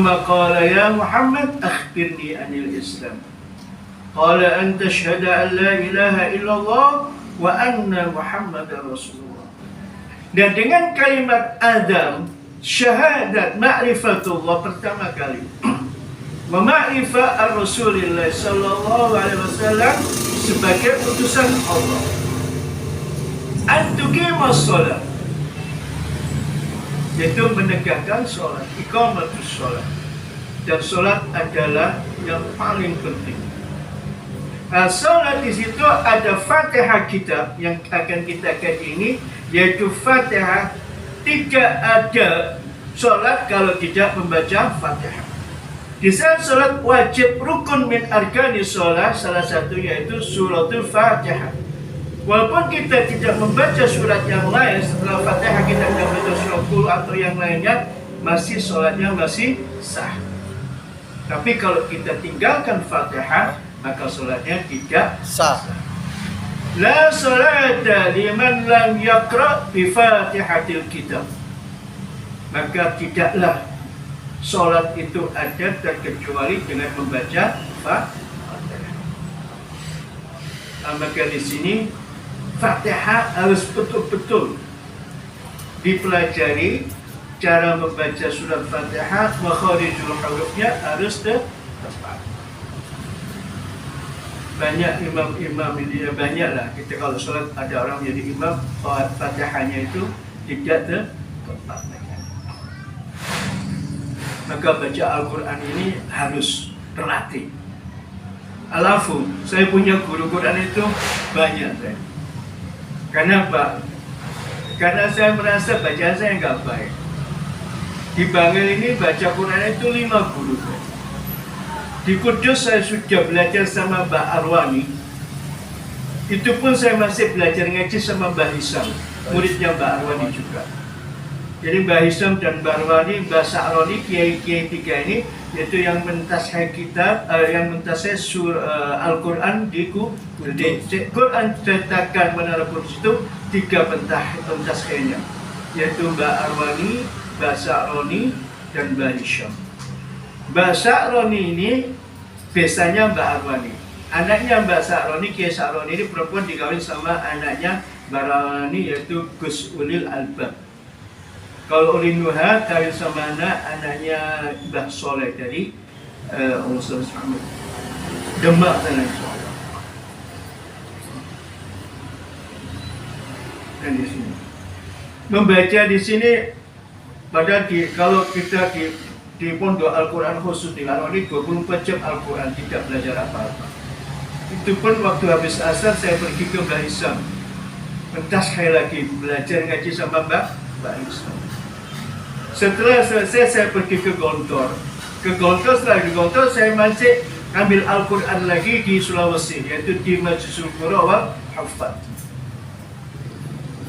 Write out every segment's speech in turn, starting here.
Qala ya Muhammad akhbirni anil Islam. Qala an tashhada an la ilaha illallah wa anna Muhammadar Rasulullah. Dan dengan kalimat Adam, syahadat ma'rifatullah pertama kali. Wa ma'rifah ar-Rasulillah sallallahu alaihi wasallam sebagai utusan Allah. An tuqimus shalah, yaitu menegakkan sholat, iqamatus sholat. Dan sholat adalah yang paling penting. Nah, sholat di situ ada Fatihah kitab yang akan kita kaji ini, yaitu Fatihah. Tidak ada sholat kalau tidak membaca Fatihah. Di saat sholat wajib rukun min arkani sholat, salah satunya itu suratul Fatihah. Walaupun kita tidak membaca surat yang lain, setelah Fatihah kita tidak membaca surat Qul atau yang lainnya, masih sholatnya masih sah. Tapi kalau kita tinggalkan Fatihah, maka sholatnya tidak sah. La sholata liman lam yaqra' bi Fatihatil kitab. Maka tidaklah sholat itu ada terkecuali dengan membaca Fatihah. Maka di sini Fatihah harus betul-betul dipelajari. Cara membaca surat Fatihah, makharijul hurufnya harus tepat. Banyak imam-imam ini, banyaklah kita kalau sholat ada orang jadi imam, Fatihahnya itu tidak tepat. Maka baca Al-Quran ini harus terlatih. Alafu, saya punya guru Quran itu banyak saya. Kenapa? Karena saya merasa bacaan saya nggak baik. Di Bangil ini baca Quran itu 5 guru. Di Kudus saya sudah belajar sama Mbak Arwani. Itu pun saya masih belajar ngaji sama Mbak Hisam, muridnya Mbak Arwani juga. Jadi Mbak Hisam dan Mbak Arwani, Mbak Sa'roni, kiai-kiai 3 ini, yaitu yang mentasih kitab, yang mentasih Al-Quran di Quran cetakan Menara Kudus itu 3 pentasihnya, yaitu Mbak Arwani, Mbak Sa'roni, dan Mbak Hisam. Mbak Sa'roni ini biasanya Mbak Arwani. Anaknya Mbak Sa'roni, Kiai Sa'roni ini perempuan dikawin sama anaknya Mbak Arwani, yaitu Gus Ulil Albab. Kalau Uli Nuha kawin sama anaknya Mbah Soleh dari Demak sana. Dan di sini membaca di sini, padahal kalau kita di pondok Al-Quran khusus di Laroni 24 jam Al-Quran, tidak belajar apa-apa. Itu pun waktu habis asar saya pergi ke Mbak Hisam, pentas sekali lagi belajar ngaji sama Mbak Hisam. Setelah selesai saya pergi ke Gontor. Setelah di Gontor saya masih ambil Al-Quran lagi di Sulawesi, yaitu di Majlisul Qura wal Hafad.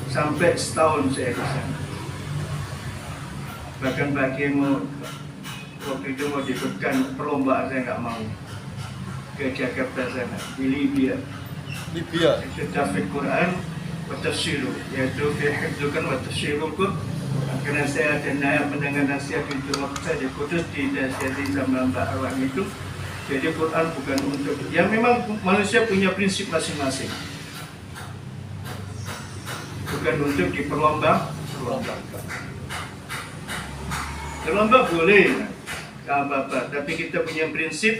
Sampai setahun saya di sana. Bahkan bagi waktu itu mau diikutkan perlombaan, saya nggak mau ke Jakarta sana, di Libya. Itu tahfidz Quran wa tafsir, yaitu fi hifdzkan wa tafsirul Quran. Karena saya ada mendengar nasihat itu waktu saya di Kudus, dinasihati sama Mbak Arwah itu. Jadi Quran bukan untuk, ya memang manusia punya prinsip masing-masing, bukan untuk diperlombakan. Terlomba boleh, nggak apa-apa, tapi kita punya prinsip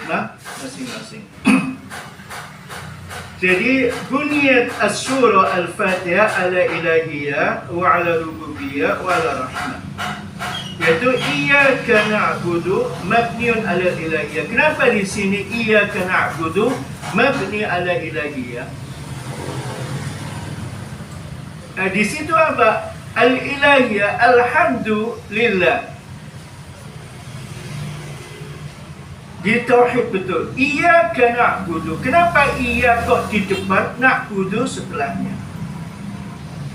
masing-masing. Jadi buniyat as-surah al-Fatihah ala ilahiyah wa ala rububiyah wa ala rahmah, yaitu iyyaka na'budu mabniun ala ilahiyah. Kenapa di sini iyyaka na'budu mabni ala ilahiyah? Di situ apa? Al-ilahiyah, alhamdulillah. Di tauhid betul. Iyyaka na'budu. Kenapa iya kok di depan, na'budu setelahnya?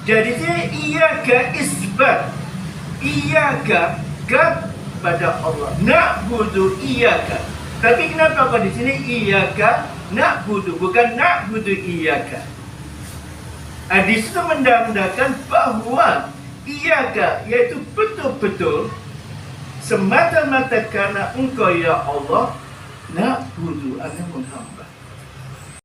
Jadi iyyaka isbat. Iyyaka kepada Allah. Na'budu iyyaka. Tapi kenapa kok di sini iyyaka na'budu, bukan na'budu iyyaka? Di situ menandakan bahwa iyyaka, yaitu betul-betul semata-mata karena Engkau ya Allah, na'budu, ana menghamba.